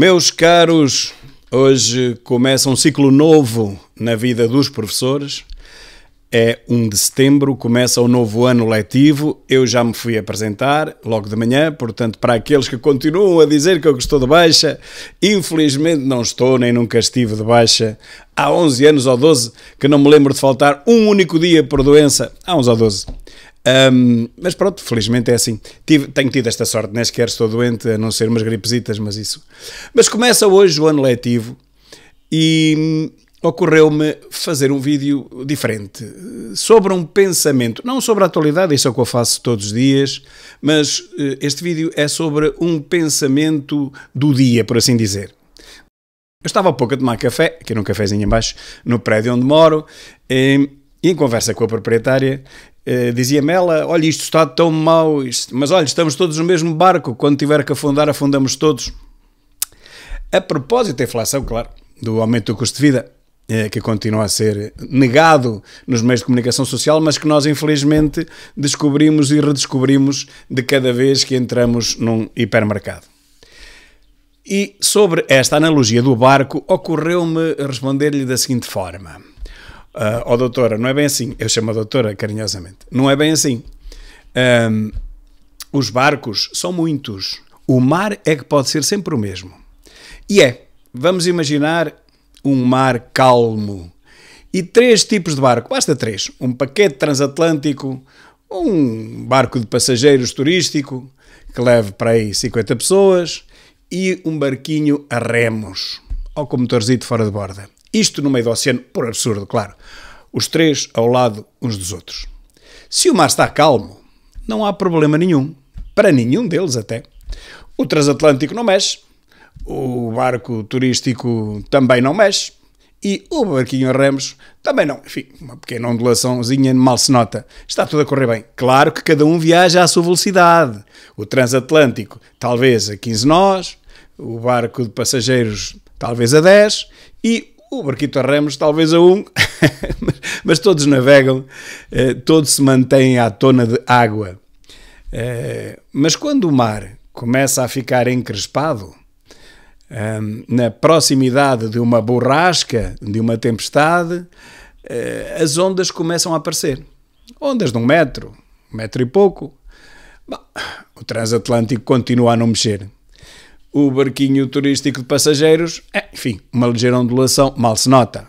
Meus caros, hoje começa um ciclo novo na vida dos professores. É 1 de setembro, começa o novo ano letivo. Eu já me fui apresentar logo de manhã, portanto, para aqueles que continuam a dizer que eu estou de baixa, infelizmente não estou, nem nunca estive de baixa. Há 11 anos ou 12 que não me lembro de faltar um único dia por doença. Há uns ou 12. Mas pronto, felizmente é assim. Tenho tido esta sorte, nem sequer estou doente, a não ser umas gripesitas, mas isso. Mas começa hoje o ano letivo e ocorreu-me fazer um vídeo diferente, sobre um pensamento, não sobre a atualidade, isso é o que eu faço todos os dias, mas este vídeo é sobre um pensamento do dia, por assim dizer. Eu estava há pouco a tomar café, aqui num cafezinho em baixo, no prédio onde moro, e em conversa com a proprietária, dizia-me ela, olha, isto está tão mau, mas olha, estamos todos no mesmo barco, quando tiver que afundar, afundamos todos. A propósito da inflação, claro, do aumento do custo de vida, que continua a ser negado nos meios de comunicação social, mas que nós infelizmente descobrimos e redescobrimos de cada vez que entramos num hipermercado. E sobre esta analogia do barco, ocorreu-me responder-lhe da seguinte forma. Ó doutora, não é bem assim, eu chamo a doutora carinhosamente, não é bem assim. Os barcos são muitos, o mar é que pode ser sempre o mesmo. E vamos imaginar um mar calmo e 3 tipos de barco, basta 3, um paquete transatlântico, um barco de passageiros turístico que leve para aí 50 pessoas e um barquinho a remos ou com motorzito fora de borda. Isto no meio do oceano, por absurdo, claro. Os 3 ao lado uns dos outros. Se o mar está calmo, não há problema nenhum. Para nenhum deles até. O transatlântico não mexe. O barco turístico também não mexe. E o barquinho a remos também não. Enfim, uma pequena ondulaçãozinha mal se nota. Está tudo a correr bem. Claro que cada um viaja à sua velocidade. O transatlântico talvez a 15 nós. O barco de passageiros talvez a 10. E o barquito a remos talvez a 1, mas todos navegam, todos se mantêm à tona de água. Mas quando o mar começa a ficar encrespado, na proximidade de uma borrasca, de uma tempestade, as ondas começam a aparecer. Ondas de 1 metro, 1 metro e pouco. Bom, o transatlântico continua a não mexer. O barquinho turístico de passageiros, enfim, uma ligeira ondulação, mal se nota.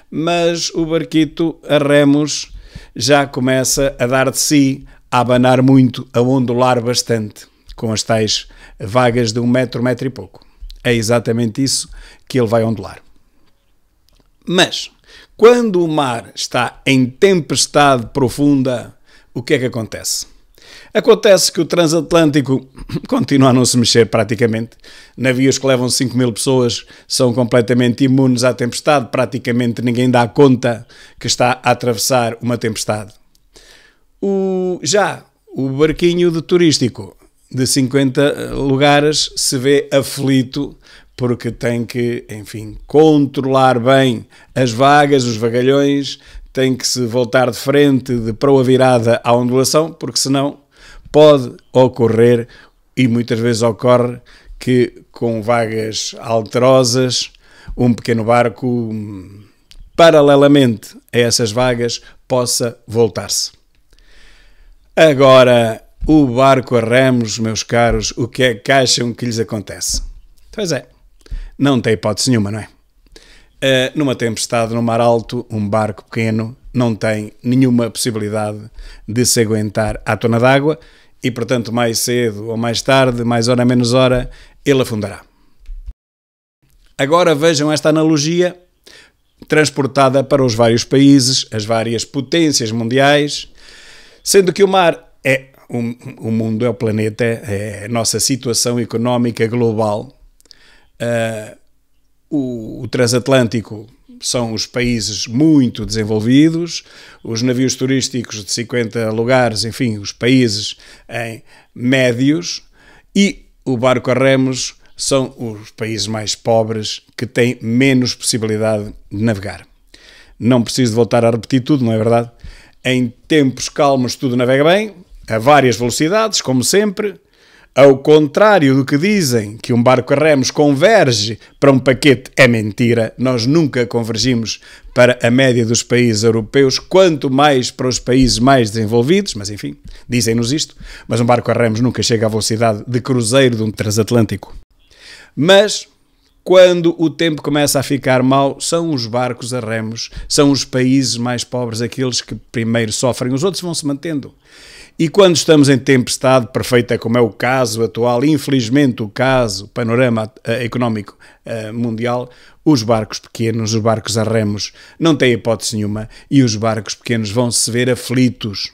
Mas o barquito a remos já começa a dar de si, a abanar muito, a ondular bastante, com as tais vagas de 1 metro, 1 metro e pouco. É exatamente isso que ele vai ondular. Mas, quando o mar está em tempestade profunda, o que é que acontece? Acontece que o transatlântico continua a não se mexer praticamente. Navios que levam 5.000 pessoas são completamente imunes à tempestade. Praticamente ninguém dá conta que está a atravessar uma tempestade. Já o barquinho de turístico de 50 lugares se vê aflito porque tem que, enfim, controlar bem as vagas, os vagalhões, tem que se voltar de frente, de proa virada à ondulação, porque senão pode ocorrer, e muitas vezes ocorre, que com vagas alterosas, um pequeno barco, paralelamente a essas vagas, possa voltar-se. Agora, o barco a remos, meus caros, o que é que acham que lhes acontece? Pois é, não tem hipótese nenhuma, não é? Numa tempestade no mar alto, um barco pequeno não tem nenhuma possibilidade de se aguentar à tona d'água, e, portanto, mais cedo ou mais tarde, mais hora menos hora, ele afundará. Agora vejam esta analogia transportada para os vários países, as várias potências mundiais, sendo que o mar é o mundo, é o planeta, é a nossa situação económica global. O transatlântico são os países muito desenvolvidos, os navios turísticos de 50 lugares, enfim, os países em médios, e o barco a remos são os países mais pobres que têm menos possibilidade de navegar. Não preciso voltar a repetir tudo, não é verdade? Em tempos calmos tudo navega bem, a várias velocidades, como sempre. Ao contrário do que dizem, que um barco a remos converge para um paquete, é mentira. Nós nunca convergimos para a média dos países europeus, quanto mais para os países mais desenvolvidos, mas enfim, dizem-nos isto. Mas um barco a remos nunca chega à velocidade de cruzeiro de um transatlântico. Mas quando o tempo começa a ficar mau, são os barcos a remos, são os países mais pobres aqueles que primeiro sofrem, os outros vão se mantendo. E quando estamos em tempestade perfeita, como é o caso atual, infelizmente o panorama económico mundial, os barcos pequenos, os barcos a remos, não têm hipótese nenhuma e os barcos pequenos vão se ver aflitos.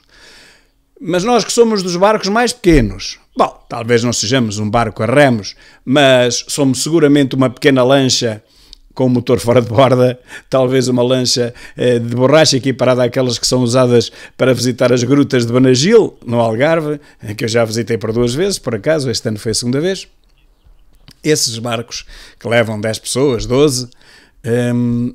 Mas nós que somos dos barcos mais pequenos, bom, talvez não sejamos um barco a remos, mas somos seguramente uma pequena lancha com motor fora de borda, talvez uma lancha de borracha equiparada àquelas que são usadas para visitar as grutas de Benagil, no Algarve, que eu já visitei por 2 vezes, por acaso, este ano foi a 2ª vez. Esses barcos que levam 10 pessoas, 12,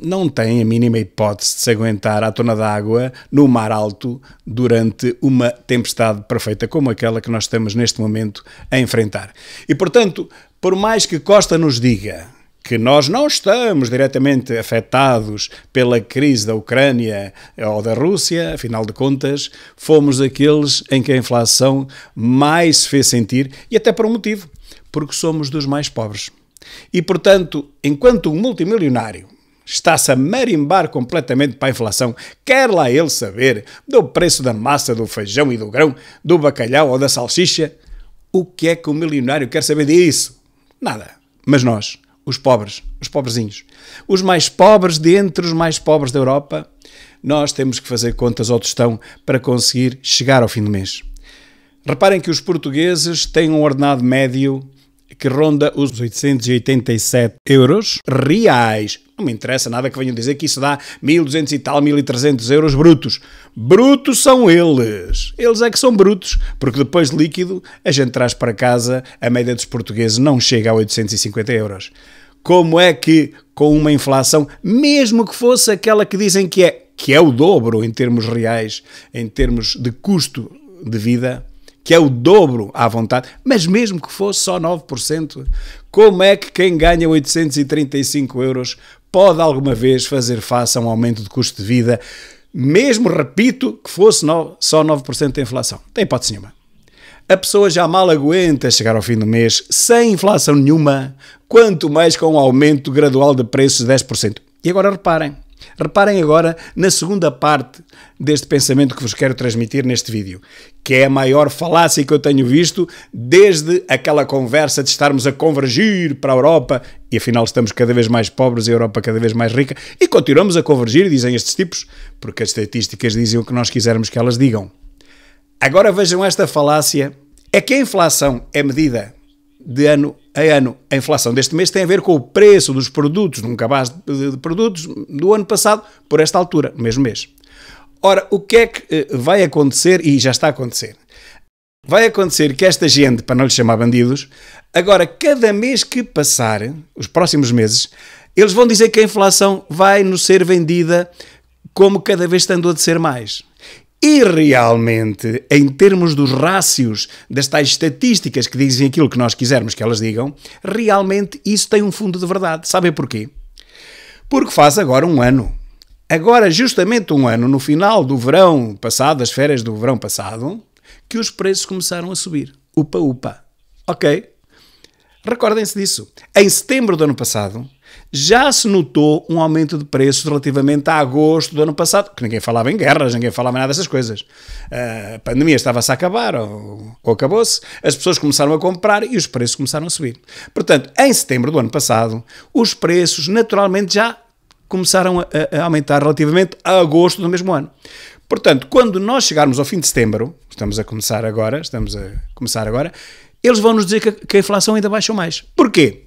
não têm a mínima hipótese de se aguentar à tona d'água no mar alto durante uma tempestade perfeita como aquela que nós estamos neste momento a enfrentar. E, portanto, por mais que Costa nos diga que nós não estamos diretamente afetados pela crise da Ucrânia ou da Rússia, afinal de contas, fomos aqueles em que a inflação mais se fez sentir, e até por um motivo, porque somos dos mais pobres. E, portanto, enquanto um multimilionário está-se a marimbar completamente para a inflação, quer lá ele saber do preço da massa, do feijão e do grão, do bacalhau ou da salsicha, o que é que o milionário quer saber disso? Nada. Mas nós, os pobres, os pobrezinhos, os mais pobres dentre os mais pobres da Europa, nós temos que fazer contas ao tostão para conseguir chegar ao fim do mês. Reparem que os portugueses têm um ordenado médio que ronda os 887 euros reais. Não me interessa nada que venham dizer que isso dá 1.200 e tal, 1.300 euros brutos. Brutos são eles. Eles é que são brutos, porque depois de líquido a gente traz para casa, a média dos portugueses não chega a 850 euros. Como é que com uma inflação, mesmo que fosse aquela que dizem que é o dobro em termos reais, em termos de custo de vida, que é o dobro à vontade, mas mesmo que fosse só 9%, como é que quem ganha 835 euros pode alguma vez fazer face a um aumento de custo de vida, mesmo, repito, que fosse só 9% de inflação? Tem hipótese nenhuma. A pessoa já mal aguenta chegar ao fim do mês sem inflação nenhuma, quanto mais com um aumento gradual de preços de 10%. E agora reparem agora na segunda parte deste pensamento que vos quero transmitir neste vídeo, que é a maior falácia que eu tenho visto desde aquela conversa de estarmos a convergir para a Europa e afinal estamos cada vez mais pobres e a Europa cada vez mais rica e continuamos a convergir, dizem estes tipos, porque as estatísticas dizem o que nós quisermos que elas digam. Agora vejam esta falácia, é que a inflação é medida de ano a ano. A inflação deste mês tem a ver com o preço dos produtos, de um cabaz de produtos do ano passado, por esta altura, no mesmo mês. Ora, o que é que vai acontecer, e já está a acontecer? Vai acontecer que esta gente, para não lhes chamar bandidos, agora, cada mês que passar, os próximos meses, eles vão dizer que a inflação vai nos ser vendida como cada vez estando a descer mais. E realmente, em termos dos rácios, das tais estatísticas que dizem aquilo que nós quisermos que elas digam, realmente isso tem um fundo de verdade. Sabem porquê? Porque faz agora um ano. Agora, justamente um ano, no final do verão passado, das férias do verão passado, que os preços começaram a subir. Upa, upa. Ok? Recordem-se disso. Em setembro do ano passado, já se notou um aumento de preços relativamente a agosto do ano passado, que ninguém falava em guerras, ninguém falava em nada dessas coisas. A pandemia estava-se a acabar, ou acabou-se, as pessoas começaram a comprar e os preços começaram a subir. Portanto, em setembro do ano passado, os preços naturalmente já começaram a aumentar relativamente a agosto do mesmo ano. Portanto, quando nós chegarmos ao fim de setembro, estamos a começar agora, eles vão nos dizer que a inflação ainda baixou mais. Porquê?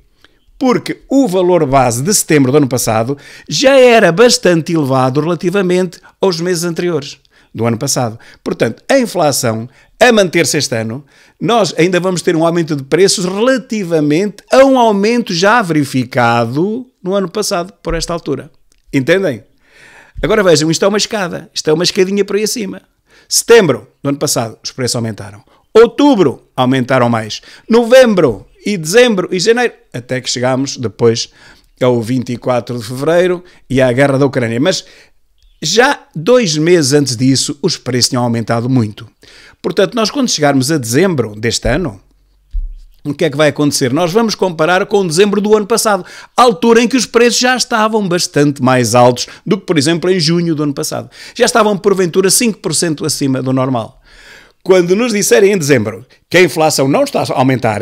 Porque o valor base de setembro do ano passado já era bastante elevado relativamente aos meses anteriores do ano passado. Portanto, a inflação, a manter-se este ano, nós ainda vamos ter um aumento de preços relativamente a um aumento já verificado no ano passado, por esta altura. Entendem? Agora vejam, isto é uma escada, isto é uma escadinha para aí acima. Setembro do ano passado, os preços aumentaram. Outubro, aumentaram mais. Novembro e dezembro e janeiro, até que chegámos depois ao 24 de fevereiro e à guerra da Ucrânia. Mas já 2 meses antes disso, os preços tinham aumentado muito. Portanto, nós quando chegarmos a dezembro deste ano, o que é que vai acontecer? Nós vamos comparar com dezembro do ano passado, a altura em que os preços já estavam bastante mais altos do que, por exemplo, em junho do ano passado. Já estavam, porventura, 5% acima do normal. Quando nos disserem em dezembro que a inflação não está a aumentar,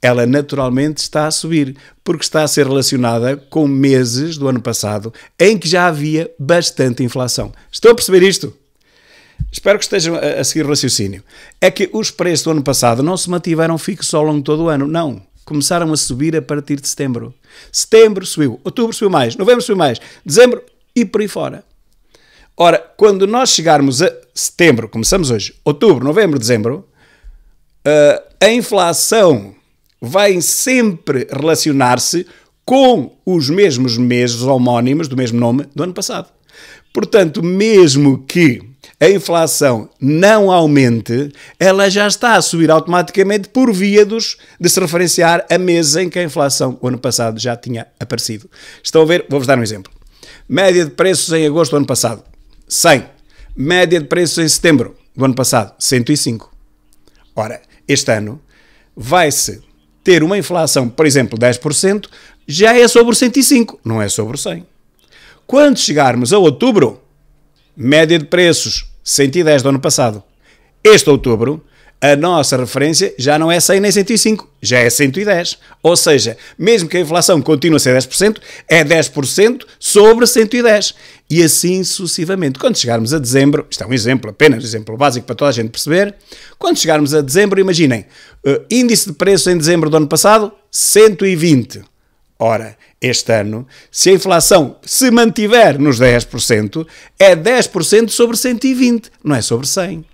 ela naturalmente está a subir, porque está a ser relacionada com meses do ano passado em que já havia bastante inflação. Estão a perceber isto? Espero que estejam a seguir o raciocínio. É que os preços do ano passado não se mantiveram fixos ao longo de todo o ano, não. Começaram a subir a partir de setembro. Setembro subiu, outubro subiu mais, novembro subiu mais, dezembro e por aí fora. Ora, quando nós chegarmos a setembro, começamos hoje, outubro, novembro, dezembro, a inflação vai sempre relacionar-se com os mesmos meses homónimos, do mesmo nome, do ano passado. Portanto, mesmo que a inflação não aumente, ela já está a subir automaticamente por via de se referenciar a meses em que a inflação, o ano passado, já tinha aparecido. Estão a ver? Vou-vos dar um exemplo. Média de preços em agosto do ano passado, 100. Média de preços em setembro do ano passado, 105. Ora, este ano vai-se ter uma inflação, por exemplo, 10%, já é sobre o 105, não é sobre o 100. Quando chegarmos a outubro, média de preços 110 do ano passado. Este outubro, a nossa referência já não é 100 nem 105, já é 110. Ou seja, mesmo que a inflação continue a ser 10%, é 10% sobre 110. E assim sucessivamente. Quando chegarmos a dezembro, isto é um exemplo, apenas um exemplo básico para toda a gente perceber, quando chegarmos a dezembro, imaginem, índice de preços em dezembro do ano passado, 120. Ora, este ano, se a inflação se mantiver nos 10%, é 10% sobre 120, não é sobre 100.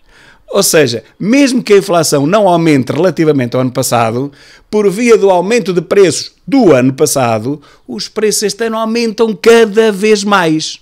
Ou seja, mesmo que a inflação não aumente relativamente ao ano passado, por via do aumento de preços do ano passado, os preços este ano aumentam cada vez mais.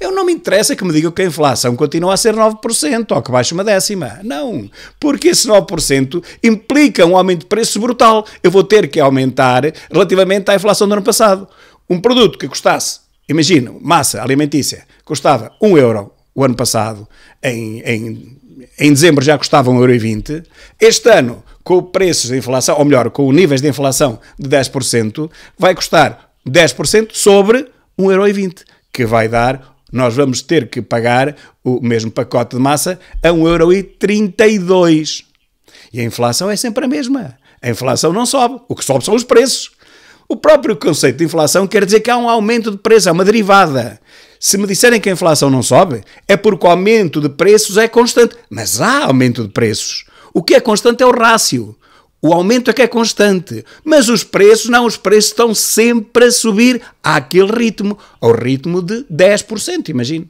Eu não me interessa que me digam que a inflação continua a ser 9% ou que baixe uma décima. Não, porque esse 9% implica um aumento de preço brutal. Eu vou ter que aumentar relativamente à inflação do ano passado. Um produto que custasse, imagina, massa alimentícia, custava 1 euro o ano passado, em dezembro já custava 1,20 €. Este ano, com preços de inflação, ou melhor, com níveis de inflação de 10%, vai custar 10% sobre 1,20 €, que vai dar... Nós vamos ter que pagar o mesmo pacote de massa a 1,32 €. E a inflação é sempre a mesma. A inflação não sobe. O que sobe são os preços. O próprio conceito de inflação quer dizer que há um aumento de preço, é uma derivada. Se me disserem que a inflação não sobe, é porque o aumento de preços é constante. Mas há aumento de preços. O que é constante é o rácio. O aumento é que é constante, mas os preços não, os preços estão sempre a subir àquele ritmo, ao ritmo de 10%, imagino.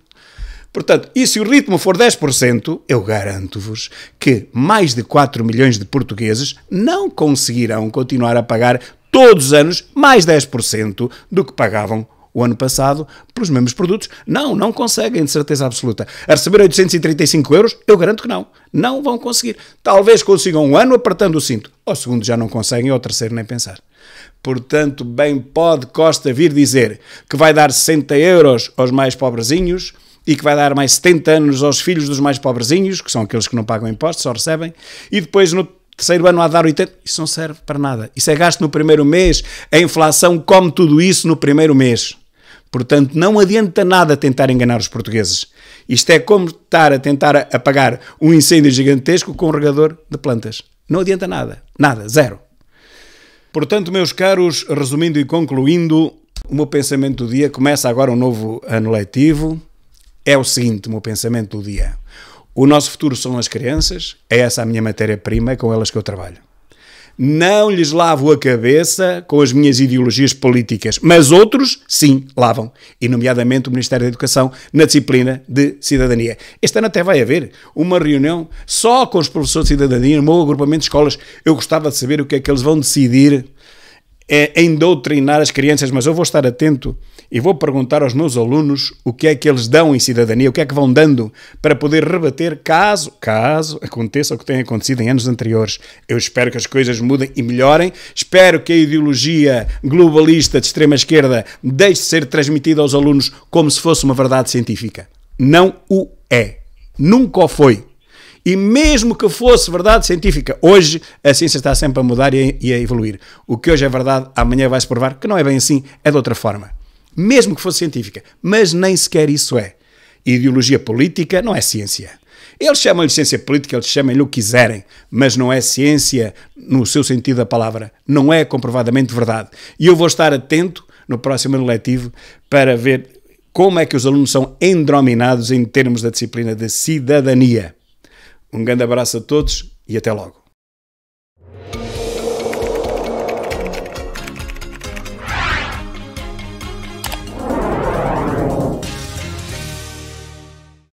Portanto, e se o ritmo for 10%, eu garanto-vos que mais de 4 milhões de portugueses não conseguirão continuar a pagar todos os anos mais 10% do que pagavam o ano passado pelos mesmos produtos. Não conseguem, de certeza absoluta. A receber 835 €, eu garanto que não. Não vão conseguir. Talvez consigam um ano apertando o cinto. Ao segundo já não conseguem, ao terceiro nem pensar. Portanto, bem pode Costa vir dizer que vai dar 60 € aos mais pobrezinhos e que vai dar mais 70 anos aos filhos dos mais pobrezinhos, que são aqueles que não pagam impostos, só recebem, e depois no terceiro ano há de dar 80. Isso não serve para nada. Isso é gasto no primeiro mês. A inflação come tudo isso no primeiro mês. Portanto, não adianta nada tentar enganar os portugueses. Isto é como estar a tentar apagar um incêndio gigantesco com um regador de plantas. Não adianta nada. Nada. Zero. Portanto, meus caros, resumindo e concluindo, o meu pensamento do dia começa agora um novo ano letivo. É o seguinte, o meu pensamento do dia. O nosso futuro são as crianças. É essa a minha matéria-prima, é com elas que eu trabalho. Não lhes lavo a cabeça com as minhas ideologias políticas, mas outros, sim, lavam. E, nomeadamente, o Ministério da Educação na disciplina de Cidadania. Este ano até vai haver uma reunião só com os professores de Cidadania no meu agrupamento de escolas. Eu gostava de saber o que é que eles vão decidir em doutrinar as crianças, mas eu vou estar atento e vou perguntar aos meus alunos o que é que eles dão em cidadania, o que é que vão dando para poder rebater caso aconteça o que tem acontecido em anos anteriores. Eu espero que as coisas mudem e melhorem, espero que a ideologia globalista de extrema-esquerda deixe de ser transmitida aos alunos como se fosse uma verdade científica. Não o é. Nunca o foi. E mesmo que fosse verdade científica, hoje a ciência está sempre a mudar e a evoluir. O que hoje é verdade, amanhã vai-se provar que não é bem assim, é de outra forma. Mesmo que fosse científica. Mas nem sequer isso é. Ideologia política não é ciência. Eles chamam-lhe ciência política, eles chamam-lhe o que quiserem, mas não é ciência no seu sentido da palavra. Não é comprovadamente verdade. E eu vou estar atento no próximo ano letivo para ver como é que os alunos são endrominados em termos da disciplina de cidadania. Um grande abraço a todos e até logo.